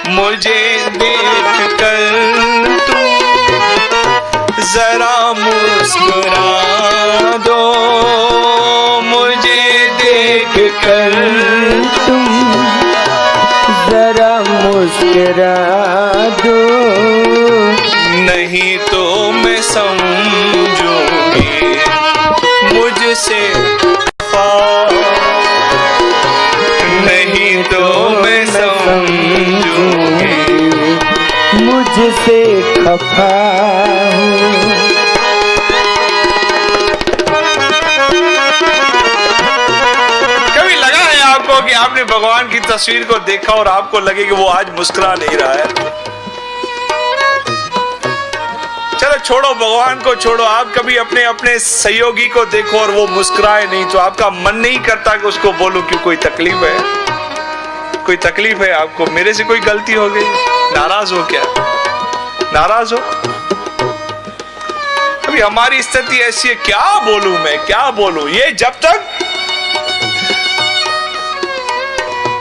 मुझे देख कर तुम जरा मुस्कुरा दो, मुझे देख कर तुम जरा मुस्कुरा दो, नहीं तो मैं समझूंगी मुझसे खफा, नहीं तो मैं समझूंगी मुझसे खफा हूँ। कभी लगा है आपको कि आपने भगवान की तस्वीर को देखा और आपको लगे कि वो आज मुस्कुरा नहीं रहा है? चलो छोड़ो, भगवान को छोड़ो, आप कभी अपने अपने सहयोगी को देखो और वो मुस्कुराए नहीं तो आपका मन नहीं करता कि उसको बोलूं क्यों, कोई तकलीफ है? कोई तकलीफ है आपको? मेरे से कोई गलती हो गई? नाराज हो क्या? नाराज हो? अभी हमारी स्थिति ऐसी है, क्या बोलूं मैं, क्या बोलूं? ये जब तक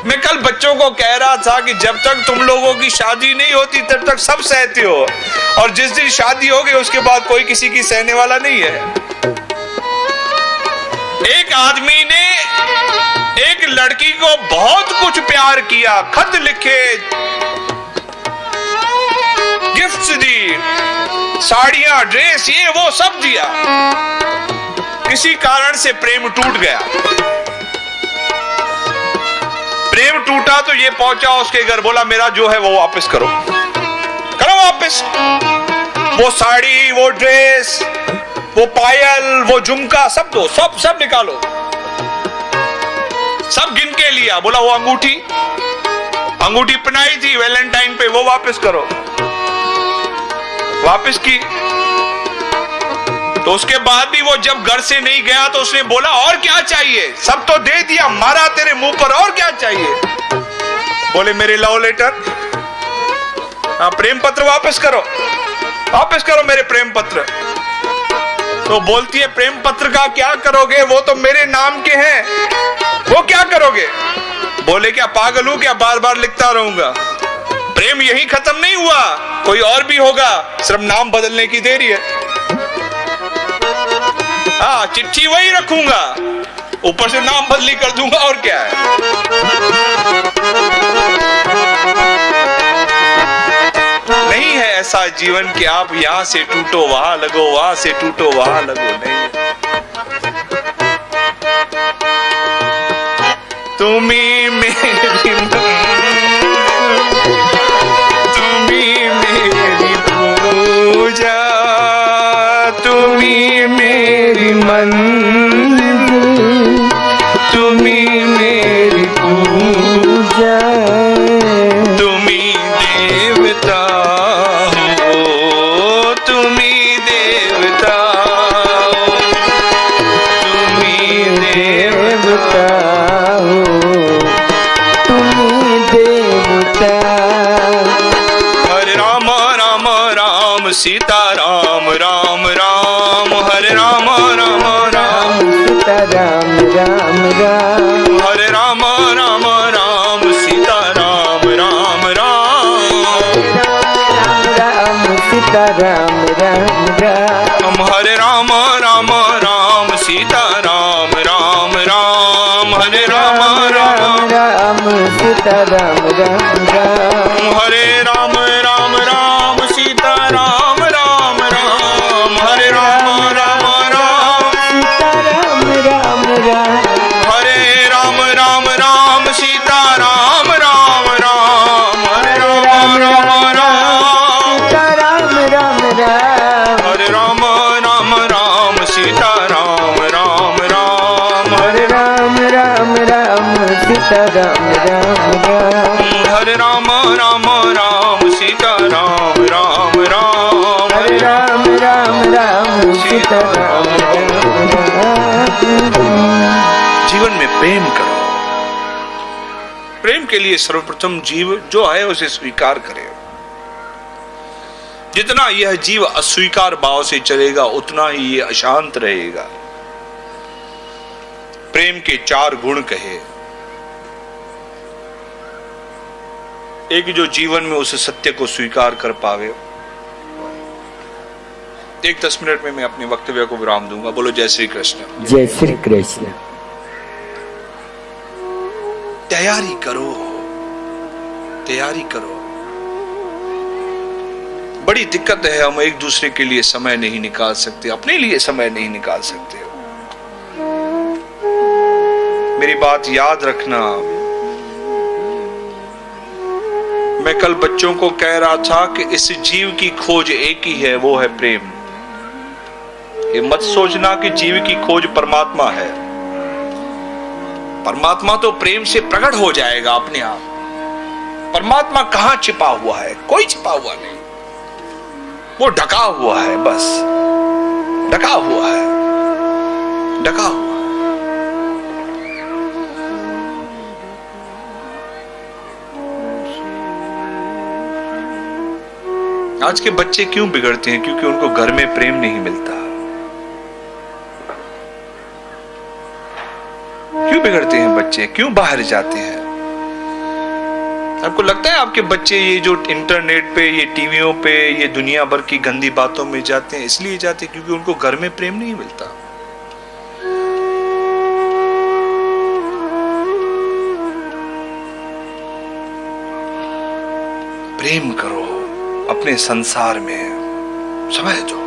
मैं कल बच्चों को कह रहा था कि जब तक तुम लोगों की शादी नहीं होती तब तक सब सहते हो, और जिस दिन शादी हो गई उसके बाद कोई किसी की सहने वाला नहीं है। एक आदमी ने एक लड़की को बहुत कुछ प्यार किया, खत लिखे, गिफ्ट्स दी, साड़ियां, ड्रेस, ये वो सब दिया। किसी कारण से प्रेम टूट गया। प्रेम टूटा तो ये पहुंचा उसके घर, बोला मेरा जो है वो वापस करो, करो वापस। वो साड़ी, वो ड्रेस, वो पायल, वो झुमका, सब दो, सब निकालो। सब गिन के लिया, बोला वो अंगूठी पहनाई थी वैलेंटाइन पे, वो वापस करो। वापस की। तो उसके बाद भी वो जब घर से नहीं गया तो उसने बोला और क्या चाहिए? सब तो दे दिया, मारा तेरे मुंह पर, और क्या चाहिए? बोले मेरे लव लेटर, प्रेम पत्र वापस करो, वापस करो मेरे प्रेम पत्र। तो बोलती है प्रेम पत्र का क्या करोगे, वो तो मेरे नाम के हैं, वो क्या करोगे? बोले क्या पागल हूं क्या, बार बार लिखता रहूंगा? प्रेम यही खत्म नहीं हुआ, कोई और भी होगा, सिर्फ नाम बदलने की देरी है। हाँ, चिट्ठी वही रखूंगा, ऊपर से नाम बदली कर दूंगा, और क्या है? नहीं है ऐसा जीवन कि आप यहां से टूटो वहां लगो, वहां से टूटो वहां लगो, नहीं है। तुम्ही मेरी पूजा, तुम्ही मेरी मंजिल, तुम्ही मेरी पूजा, तुम्ही देवता हो, तुम्ही देवता हो, तुम्ही देवता हो, तुम्ही देवता। हरे राम राम राम सीता राम राम राम, हरे राम राम राम सीता राम राम राम, हरे राम राम राम सीता राम राम राम, राम सीता राम राम राम, हरे राम राम राम सीता राम राम राम, हरे राम राम राम सीता राम राम राम, हरे राम राम राम सीता राम राम राम, हरे राम राम राम सीता राम राम राम, हरे राम राम राम सीता राम राम राम, हरे राम राम राम सीता राम राम राम, हरे राम राम राम सीता राम राम राम, हरे राम राम राम सीता राम राम राम, हरे राम राम राम सीता राम राम राम, हरे राम राम राम सीता राम राम राम। जीवन में प्रेम करो। प्रेम के लिए सर्वप्रथम जीव जो है उसे स्वीकार करे। जितना यह जीव अस्वीकार भाव से चलेगा उतना ही ये अशांत रहेगा। प्रेम के 4 गुण कहे। एक जो जीवन में उस सत्य को स्वीकार कर पावे। 1-10 मिनट में मैं अपने वक्तव्य को विराम दूंगा। बोलो जय श्री कृष्ण। जय श्री कृष्ण। तैयारी करो, तैयारी करो। बड़ी दिक्कत है, हम एक दूसरे के लिए समय नहीं निकाल सकते, अपने लिए समय नहीं निकाल सकते। मेरी बात याद रखना। मैं कल बच्चों को कह रहा था कि इस जीव की खोज एक ही है, वो है प्रेम। ये मत सोचना कि जीव की खोज परमात्मा है। परमात्मा तो प्रेम से प्रकट हो जाएगा अपने आप। परमात्मा कहां छिपा हुआ है? कोई छिपा हुआ नहीं, वो ढका हुआ है, बस ढका हुआ है, ढका हुआ है। आज के बच्चे क्यों बिगड़ते हैं? क्योंकि उनको घर में प्रेम नहीं मिलता। क्यों बिगड़ते हैं बच्चे? क्यों बाहर जाते हैं? आपको लगता है आपके बच्चे ये जो इंटरनेट पे, ये टीवियों पे, ये दुनिया भर की गंदी बातों में जाते हैं? इसलिए जाते हैं क्योंकि उनको घर में प्रेम नहीं मिलता। प्रेम करो अपने संसार में, समय दो।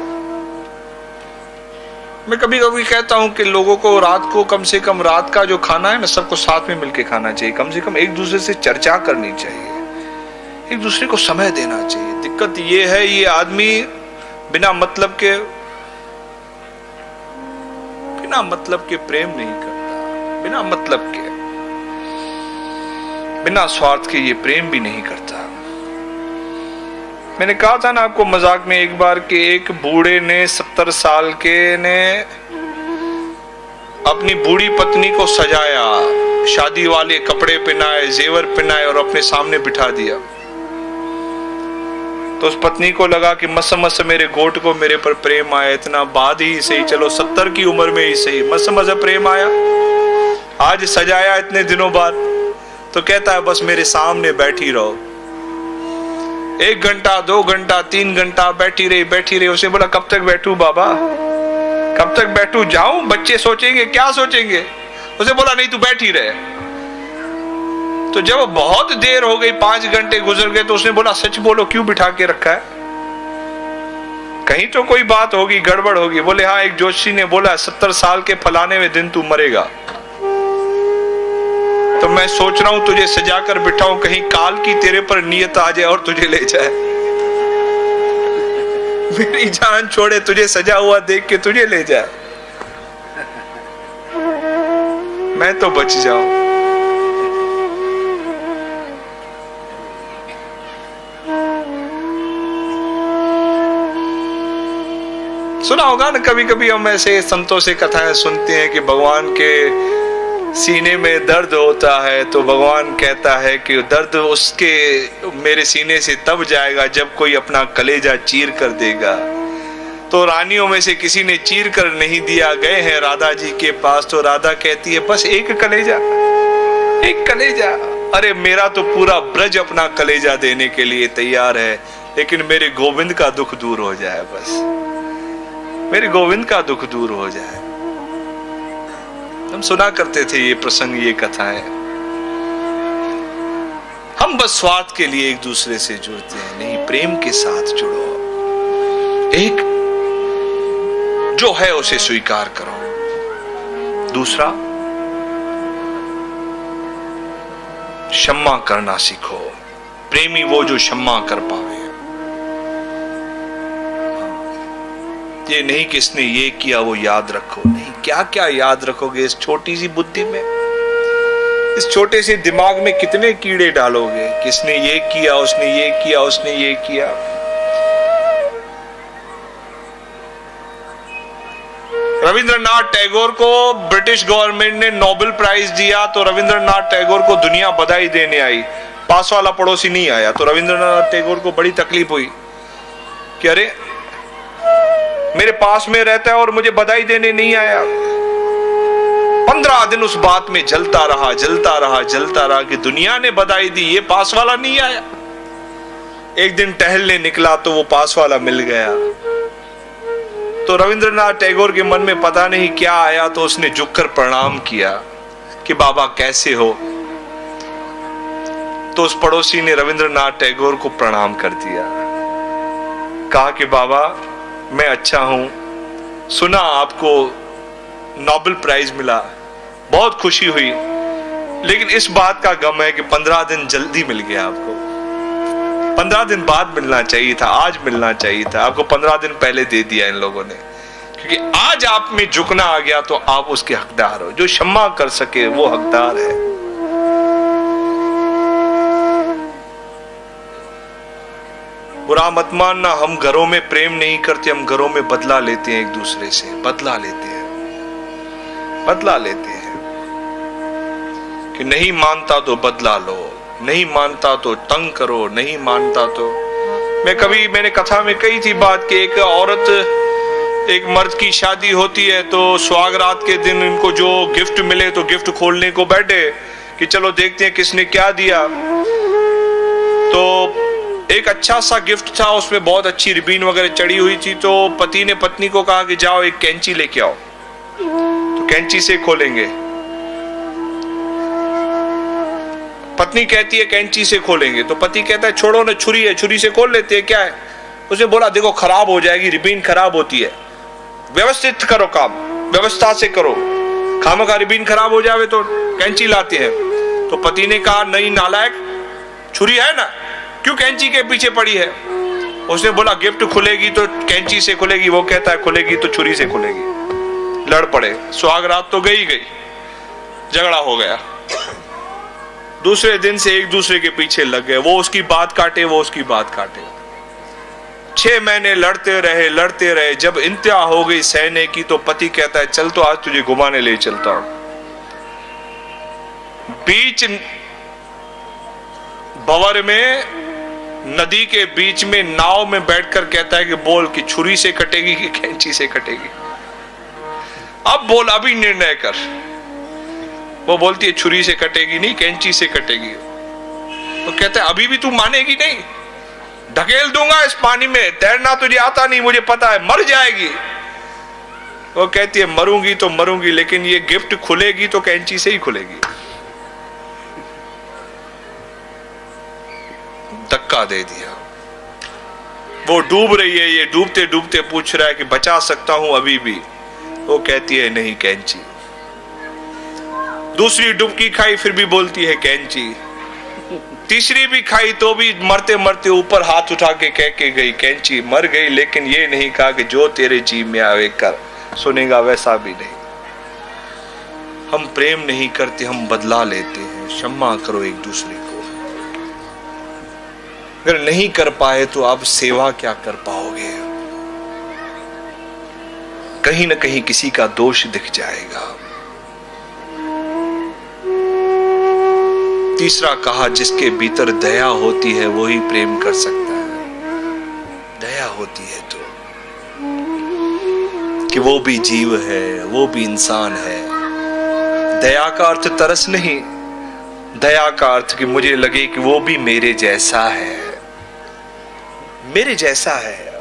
मैं कभी कभी कहता हूं कि लोगों को रात को कम से कम रात का जो खाना है ना, सबको साथ में मिलके खाना चाहिए। कम से कम एक दूसरे से चर्चा करनी चाहिए, एक दूसरे को समय देना चाहिए। दिक्कत ये है, ये आदमी बिना मतलब के प्रेम नहीं करता, बिना मतलब के, बिना स्वार्थ के ये प्रेम भी नहीं करता। मैंने कहा था ना आपको मजाक में एक बार कि एक बूढ़े ने 70 साल के ने अपनी बूढ़ी पत्नी को सजाया, शादी वाले कपड़े पहनाए, जेवर पहनाए और अपने सामने बिठा दिया। तो उस पत्नी को लगा कि मस मेरे गोट को मेरे पर प्रेम आया, इतना बाद ही सही, चलो 70 की उम्र में ही सही, मस प्रेम आया। आज सजाया इतने दिनों बाद, तो कहता है बस मेरे सामने बैठी रहो। 1 घंटा 2 घंटा 3 घंटा बैठी रही। उसने बोला कब तक बैठूं बाबा, कब तक बैठूं, जाऊं? बच्चे सोचेंगे, क्या सोचेंगे? उसने बोला नहीं, तू बैठी रहे। तो जब बहुत देर हो गई, 5 घंटे गुजर गए, तो उसने बोला सच बोलो, क्यों बिठा के रखा है? कहीं तो कोई बात होगी, गड़बड़ होगी। बोले हाँ, एक जोशी ने बोला 70 साल के फलाने में दिन तू मरेगा, तो मैं सोच रहा हूं तुझे सजाकर बिठाऊं, कहीं काल की तेरे पर नियत आ जाए और तुझे ले जाए। मेरी जान छोड़े, तुझे सजा हुआ देख के तुझे ले जाए, मैं तो बच जाऊं। सुना होगा ना, कभी कभी हम ऐसे संतों से कथाएं सुनते हैं कि भगवान के सीने में दर्द होता है, तो भगवान कहता है कि दर्द उसके मेरे सीने से तब जाएगा जब कोई अपना कलेजा चीर कर देगा। तो रानियों में से किसी ने चीर कर नहीं दिया, गए हैं राधा जी के पास, तो राधा कहती है बस एक कलेजा, एक कलेजा। अरे मेरा तो पूरा ब्रज अपना कलेजा देने के लिए तैयार है, लेकिन मेरे गोविंद का दुख दूर हो जाए, बस मेरे गोविंद का दुख दूर हो जाए। हम सुना करते थे ये प्रसंग, ये कथाएं। हम बस स्वार्थ के लिए एक दूसरे से जुड़ते हैं, नहीं, प्रेम के साथ जुड़ो। एक जो है उसे स्वीकार करो। दूसरा, क्षमा करना सीखो। प्रेमी वो जो क्षमा कर पावे। ये नहीं कि इसने ये किया वो याद रखो, नहीं, क्या क्या याद रखोगे इस छोटी सी बुद्धि में, इस छोटे से दिमाग में कितने कीड़े डालोगे, किसने ये किया, उसने ये किया, उसने ये किया। रविंद्रनाथ टैगोर को ब्रिटिश गवर्नमेंट ने नोबेल प्राइज दिया, तो रविंद्रनाथ टैगोर को दुनिया बधाई देने आई, पास वाला पड़ोसी नहीं आया। तो रविंद्रनाथ टैगोर को बड़ी तकलीफ हुई कि अरे मेरे पास में रहता है और मुझे बधाई देने नहीं आया। 15 दिन उस बात में जलता रहा कि दुनिया ने बधाई दी, ये पास वाला नहीं आया। एक दिन टहलने निकला तो वो पास वाला मिल गया। तो रविंद्रनाथ टैगोर के मन में पता नहीं क्या आया, तो उसने झुककर प्रणाम किया कि बाबा कैसे हो। तो उस पड़ोसी ने रविंद्रनाथ टैगोर को प्रणाम कर दिया, कहा कि बाबा मैं अच्छा हूं, सुना आपको नोबेल प्राइज मिला, बहुत खुशी हुई, लेकिन इस बात का गम है कि 15 दिन जल्दी मिल गया आपको। 15 दिन बाद मिलना चाहिए था, आज मिलना चाहिए था, आपको 15 दिन पहले दे दिया इन लोगों ने। क्योंकि आज आप में झुकना आ गया तो आप उसके हकदार हो। जो क्षमा कर सके वो हकदार है। बुरा मत मानना, हम घरों में प्रेम नहीं करते, हम घरों में बदला लेते हैं, एक दूसरे से बदला लेते हैं, बदला लेते हैं कि नहीं मानता तो बदला लो, नहीं मानता तो तंग करो, नहीं मानता तो। मैंने कथा में कही थी बात कि एक औरत, एक मर्द की शादी होती है तो सुहागरात के दिन इनको जो गिफ्ट मिले तो गिफ्ट खोलने को बैठे कि चलो देखते हैं किसने क्या दिया। तो एक अच्छा सा गिफ्ट था, उसमें बहुत अच्छी रिबीन वगैरह चढ़ी हुई थी। तो पति ने पत्नी को कहा कि जाओ एक कैंची लेके आओ, तो कैंची से खोलेंगे। पत्नी कहती है कैंची से खोलेंगे, तो पति कहता है छोड़ो ना, छुरी है, छुरी से खोल लेते हैं, क्या है। उसने बोला देखो खराब हो जाएगी, रिबीन खराब होती है, व्यवस्थित करो काम, व्यवस्था से करो, खामखा रिबीन खराब हो जावे तो कैंची लाते हैं। तो पति ने कहा नहीं नालायक, छुरी है ना, क्यों कैंची के पीछे पड़ी है। उसने बोला गिफ्ट खुलेगी तो कैंची से खुलेगी, वो कहता है खुलेगी तो छुरी से खुलेगी। लड़ पड़े, सुहागरात तो गई, झगड़ा हो गया। दूसरे दिन से एक दूसरे के पीछे लग गए, वो उसकी बात काटे, वो उसकी बात काटे। 6 महीने लड़ते रहे। जब इंतहा हो गई सहने की तो पति कहता है चल तो आज तुझे घुमाने ले चलता हूं। बीच भंवर में, नदी के बीच में नाव में बैठकर कहता है कि बोल कि छुरी से कटेगी कि कैंची से कटेगी, अब बोल, अभी निर्णय कर। वो बोलती है छुरी से कटेगी नहीं, कैंची से कटेगी। तो कहता है अभी भी तू मानेगी नहीं, ढकेल दूंगा इस पानी में, तैरना तुझे आता नहीं, मुझे पता है, मर जाएगी। वो कहती है मरूंगी तो मरूंगी, लेकिन ये गिफ्ट खुलेगी तो कैंची से ही खुलेगी। धक्का दे दिया, वो डूब रही है, ये डूबते डूबते पूछ रहा है कि बचा सकता हूं अभी भी। वो कहती है नहीं कैंची। दूसरी डुबकी खाई, फिर भी बोलती है कैंची। तीसरी भी खाई तो भी मरते मरते ऊपर हाथ उठा के कह के गई कैंची। मर गई, लेकिन ये नहीं कहा कि जो तेरे जी में आवे कर, सुनेगा वैसा भी नहीं। हम प्रेम नहीं करते, हम बदला लेते हैं। क्षमा करो एक दूसरे को। अगर नहीं कर पाए तो आप सेवा क्या कर पाओगे। कहीं ना कहीं किसी का दोष दिख जाएगा। तीसरा कहा जिसके भीतर दया होती है वो ही प्रेम कर सकता है। दया होती है तो कि वो भी जीव है, वो भी इंसान है। दया का अर्थ तरस नहीं, दया का अर्थ कि मुझे लगे कि वो भी मेरे जैसा है, मेरे जैसा है,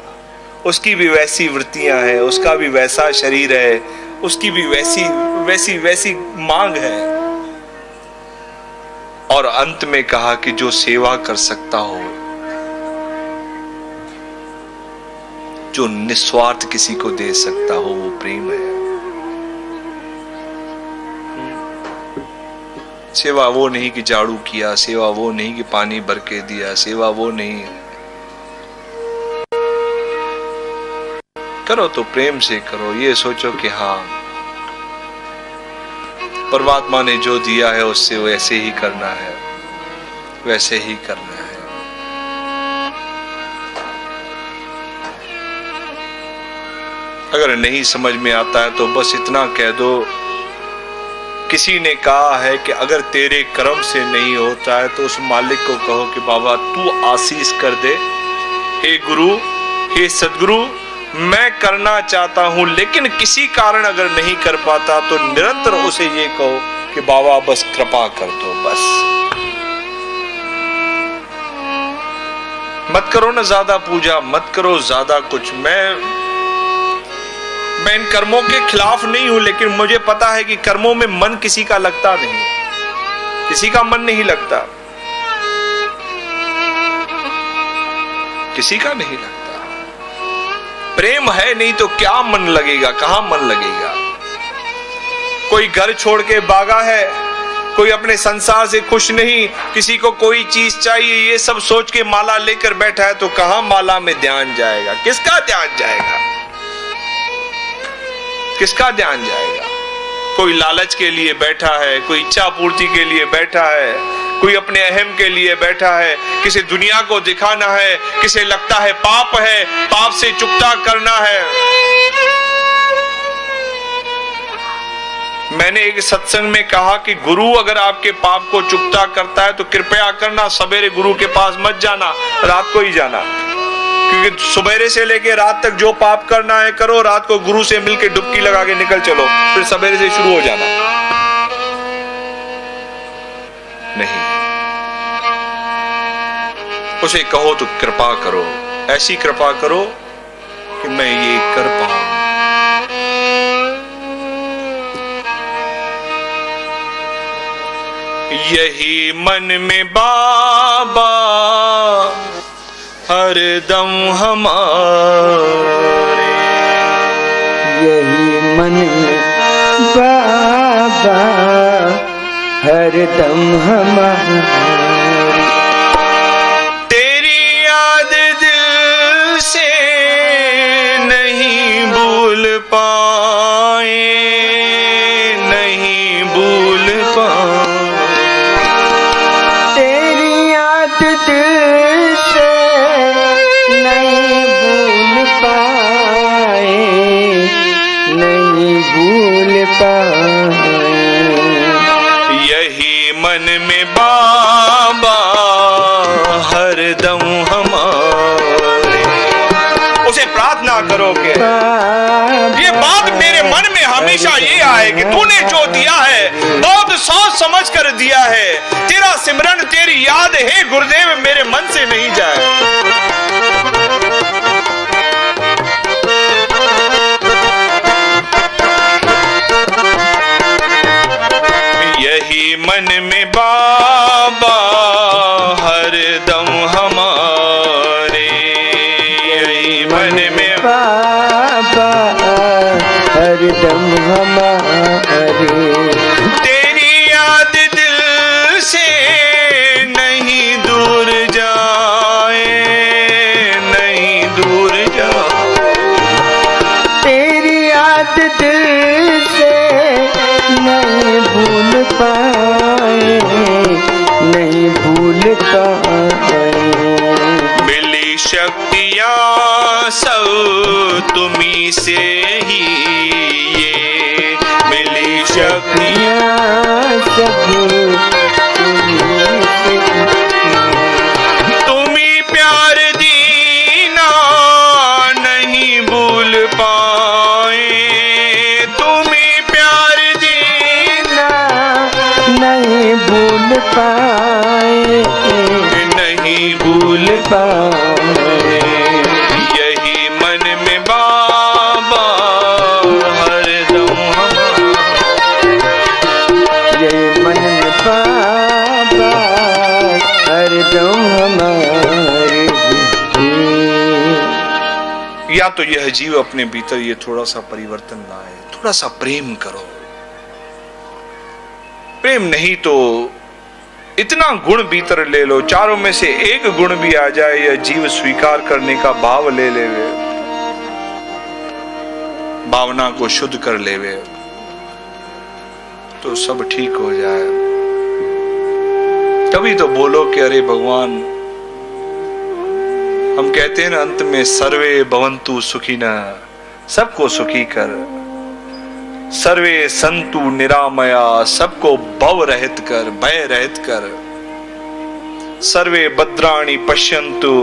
उसकी भी वैसी वृत्तियां हैं, उसका भी वैसा शरीर है, उसकी भी वैसी मांग है। और अंत में कहा कि जो सेवा कर सकता हो, जो निस्वार्थ किसी को दे सकता हो, वो प्रेम है। सेवा वो नहीं कि झाड़ू किया, सेवा वो नहीं कि पानी भर के दिया, सेवा वो नहीं। करो तो प्रेम से करो, ये सोचो कि हाँ परमात्मा ने जो दिया है उससे वैसे ही करना है, वैसे ही करना है। अगर नहीं समझ में आता है तो बस इतना कह दो, किसी ने कहा है कि अगर तेरे कर्म से नहीं होता है तो उस मालिक को कहो कि बाबा तू आशीष कर दे। हे गुरु, हे सदगुरु, मैं करना चाहता हूं लेकिन किसी कारण अगर नहीं कर पाता तो निरंतर उसे ये कहो कि बाबा बस कृपा कर दो। बस मत करो ना ज्यादा पूजा, मत करो ज्यादा कुछ। मैं इन कर्मों के खिलाफ नहीं हूं, लेकिन मुझे पता है कि कर्मों में मन किसी का लगता नहीं, किसी का मन नहीं लगता, किसी का नहीं लगता। प्रेम है नहीं तो क्या मन लगेगा, कहां मन लगेगा। कोई घर छोड़ के भागा है, कोई अपने संसार से खुश नहीं, किसी को कोई चीज चाहिए, ये सब सोच के माला लेकर बैठा है, तो कहां माला में ध्यान जाएगा, किसका ध्यान जाएगा, किसका ध्यान जाएगा। कोई लालच के लिए बैठा है, कोई इच्छा पूर्ति के लिए बैठा है, कोई अपने अहम के लिए बैठा है, किसी दुनिया को दिखाना है, किसे लगता है पाप है, पाप से चुकता करना है। मैंने एक सत्संग में कहा कि गुरु अगर आपके पाप को चुकता करता है तो कृपया करना सवेरे गुरु के पास मत जाना, रात को ही जाना, क्योंकि सवेरे से लेके रात तक जो पाप करना है करो, रात को गुरु से मिलके डुबकी लगा के निकल चलो, फिर सवेरे से शुरू हो जाना। नहीं, उसे कहो तो कृपा करो, ऐसी कृपा करो कि मैं ये कर पाऊं। यही मन में बाबा हरदम हमारे, यही मन में बाबा हरदम हमारे। तेरी याद दिल से नहीं भूल पाए, नहीं भूल पाए। तेरी याद दिल से नहीं भूल पाए, नहीं भूल पाए। यही मन में बाबा हरदम हमारे। उसे प्रार्थना करो कि ये बात मेरे मन में हमेशा ये आए कि तूने जो दिया है बहुत सोच समझ कर दिया है, तेरा सिमरन तेरी याद है गुरुदेव मेरे मन से नहीं जाए। यही मन में बाबा हरदम हमारे, यही मन में बाबा हरदम हमारे। तेरी याद दिल से नहीं दूर जाए, नहीं दूर जाए। तेरी याद दिल से नहीं भूल पाए, नहीं भूल पाए। मिली शक्तियाँ सब तुम्ही से ही, ये मिली शक्तियाँ सब तुम्ही प्यार दीना नहीं भूल पाए, तुम्ही प्यार दीना नहीं भूल पाए, नहीं भूल पाए। यही मन में बाबा हरदम यही मन में बाबा हरदम हमारे। या तो यह जीव अपने भीतर ये थोड़ा सा परिवर्तन लाए, थोड़ा सा प्रेम करो। प्रेम नहीं तो इतना गुण भीतर ले लो, चारों में से एक गुण भी आ जाए, यह जीव स्वीकार करने का भाव ले लेवे, भावना को शुद्ध कर लेवे, तो सब ठीक हो जाए। कभी तो बोलो कि अरे भगवान, हम कहते हैं ना अंत में सर्वे भवन्तु सुखिनः, सबको सुखी कर, सर्वे संतु निरामया, सबको भव रहित कर, भय रहित कर, सर्वे भद्राणि पश्यन्तु,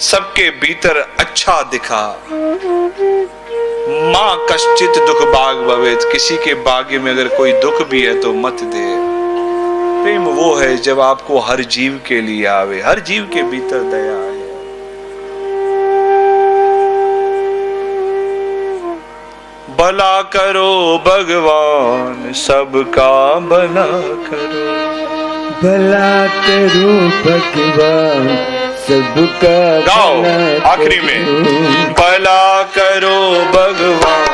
सबके भीतर अच्छा दिखा, मां कश्चित दुख भाग भवेत्, किसी के भाग्य में अगर कोई दुख भी है तो मत दे। प्रेम वो है जब आपको हर जीव के लिए आवे, हर जीव के भीतर दया है। भला करो भगवान सबका भला करो, भला करो भगवान सबका गाओ भला आखिरी में, भला करो भगवान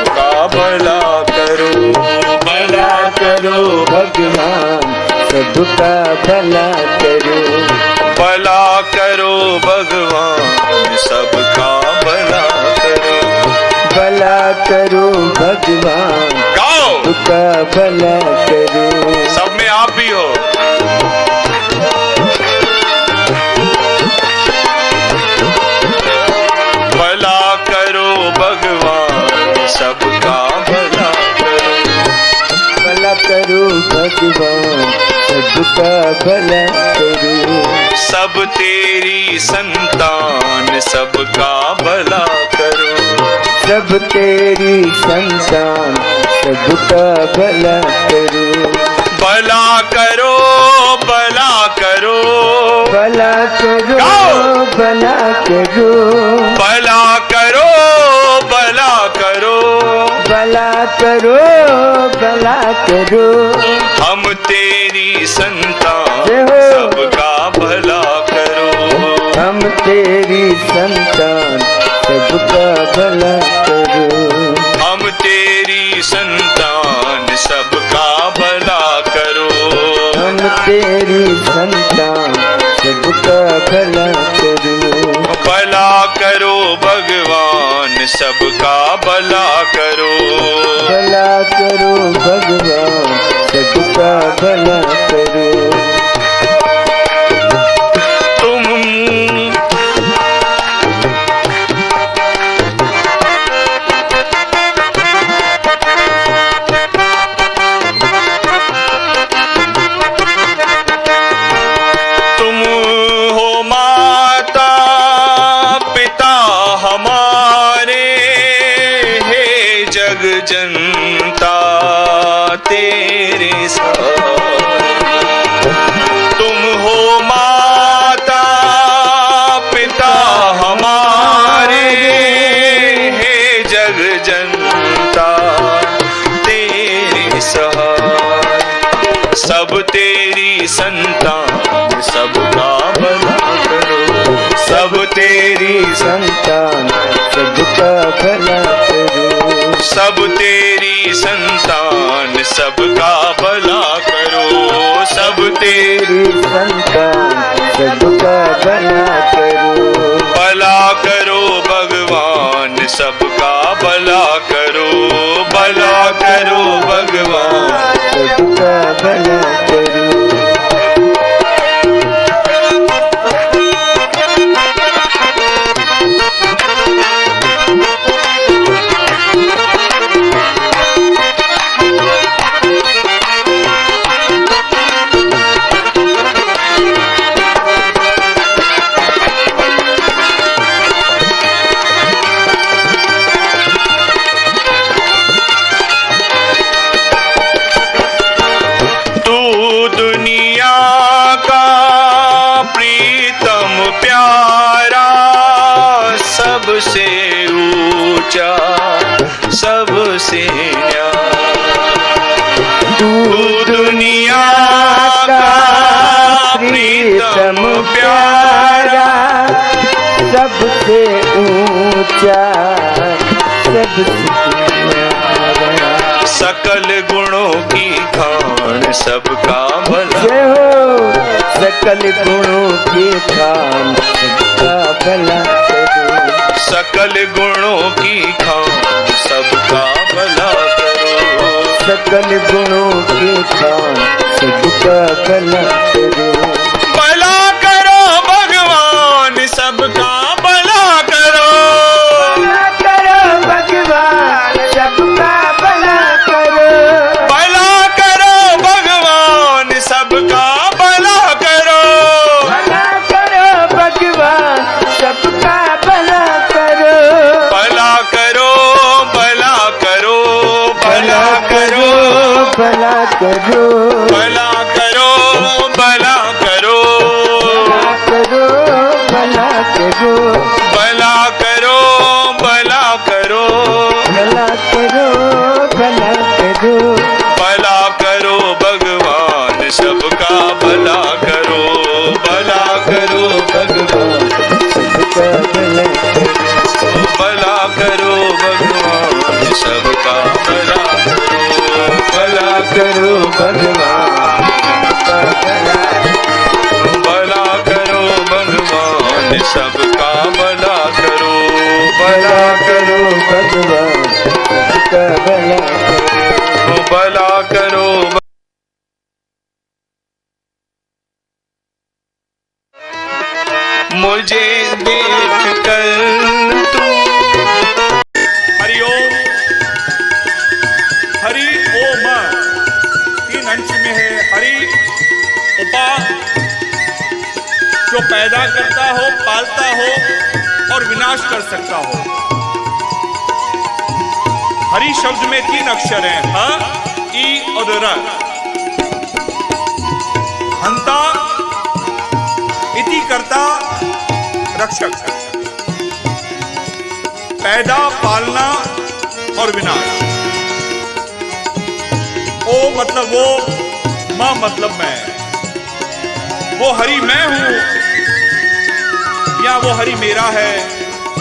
सबका भला करो, भला करो भगवान सबका भला करो, भला करो भगवान सबका भला करो, भला करो भगवान गाओ सबका भला करो। सब में आप भी हो। भला करो भगवान सबका भला करो, भला करो भगवान सबका भला करो, सब तेरी संतान सबका भला करो, सब तेरी संतान सबका भला करो, भला करो भला करो, भला करो गाओ। भला करो, भला करो भला करो, भला करो भला करो, हम तेरी संतान जय हो। सबका भला करो, हम तेरी संतान सबका भला करो, हम तेरी संतान सबका भला करो, हम तेरी संतान सबका भला करो, भला करो भगवान सबका भला करो, भला करो भगवान सबका भला करो। तुम तुम हो माता पिता हमारे, हे जग जनता तेरे साथ, तुम हो माता पिता हमारे, हे जग जनता तेरे सहाय, सब तेरी संतान सबका भला करो, सब तेरी संतान सबका भला करो, सब तेरी संतान सबका भला करो, सब तेरी तेरी संतान सबका भला करो, भला करो भगवान सबका भला करो, भला करो भगवान सबका भला करो। तू दुनिया का प्रीतम प्यारा, सबसे ऊंचा सबसे न्यारा, तू दुनिया का प्रीतम प्यारा, सबसे ऊंचा सबसे न्यारा, सकल गुणों की खान सबका भला, जय हो सकल गुणों के खान सबका भला करो, सकल गुणों की खान सबका भला करो, सकल गुणों के खान सबका भला करो, भला करो भगवान सबका भला करो, भला करो भगवान सबका भला करो, भला करो भगवान सबका भला करो, भला करो भगवान सबका भला करो, भला करो भला करो भला करो भला करो भला करो भला करो करो भला करो भला करो भला करो भला करो भला करो भला करो भगवान सबका भला करो भला करो भगवान सबका भला भला करो भगवान सबका भला करो भला करो भगवान सबका भला करो भला करो भगवान सबका भला भला करो मुझे देख कर तू हरिओम हरि ओम तीन अंश में है हरि उपा जो पैदा करता हो पालता हो और विनाश कर सकता हो। हरि शब्द में तीन अक्षर हैं ह ई और र। हंता इति करता रक्षक पैदा पालना और विनाश। ओ मतलब वो मां मतलब मैं वो हरि मैं हूं या वो हरि मेरा है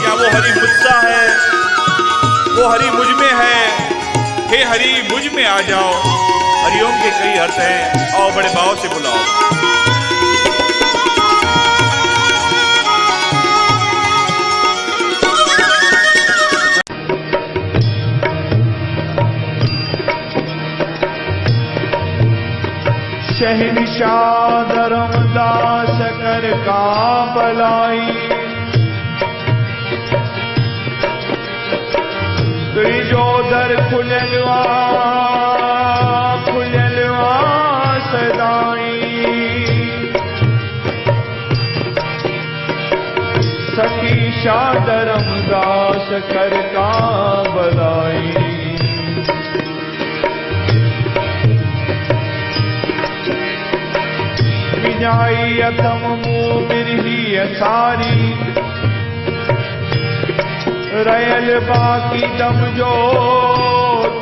या वो हरि मुझसा है वो हरि मुझ में है। हे हरि मुझ में आ जाओ। हरिओम के कई अर्थ हैं आओ बड़े भाव से बुलाओ। शहंशाह धर्मदास कर का भलाई तुझो दर खुललवा खुललवा सदाई सखी शाह धर्मदास कर का भलाई विजाई अथम मुँह बिरही सारी रयल बाकी दम जो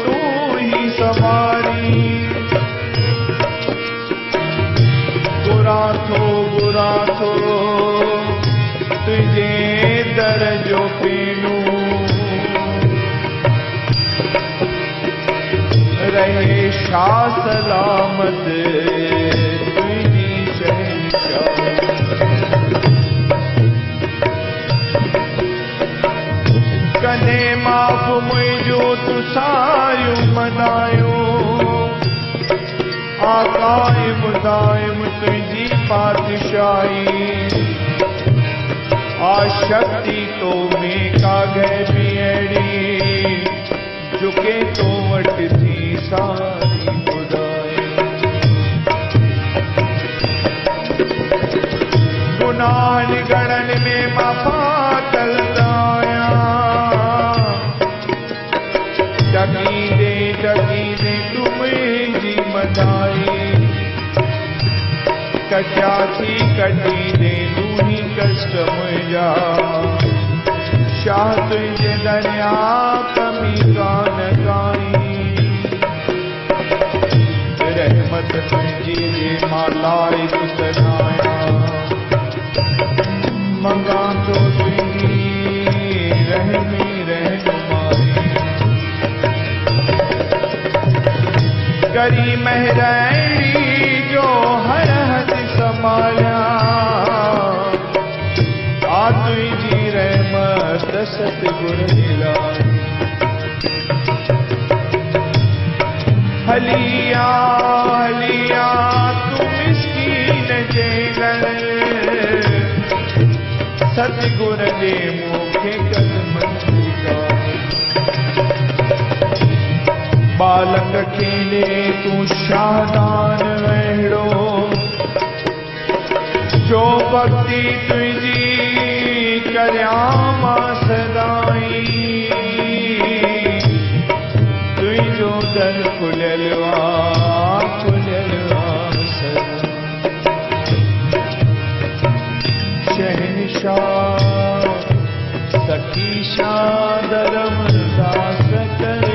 तू ही समारी बुरा थो तुझे दर जो पीनू रहे शाह सलामत कने माफ मुझो तू सायूं मनायो आकायम दायम तुझी पातशाही आशक्ति तो में कागै पियड़ी झुके तो वट थी सारी खुदाई गुनाह गणन में माफा तलदाया जगी दे तुम जी मदाई कचासी कटी दे दूनी कष्ट मुझा शाह तुझे दरिया कमी गान गाई रहमत तुझी जे मालाई कुतनाया मंगा तो तुझी रहमी रहनुमाई करी महरैनी जो हर हद संभाला आ तुझी रहमत सतगुर मिला हलिया हलिया तू मिस्कीन जेगर सतगुर दे मोखे कदम बालक खेले तू शाहदान वेड़ो जो भक्ति तुझी कर्यामा सदाई तुझो दर खुललवा सखी शादरम दास कर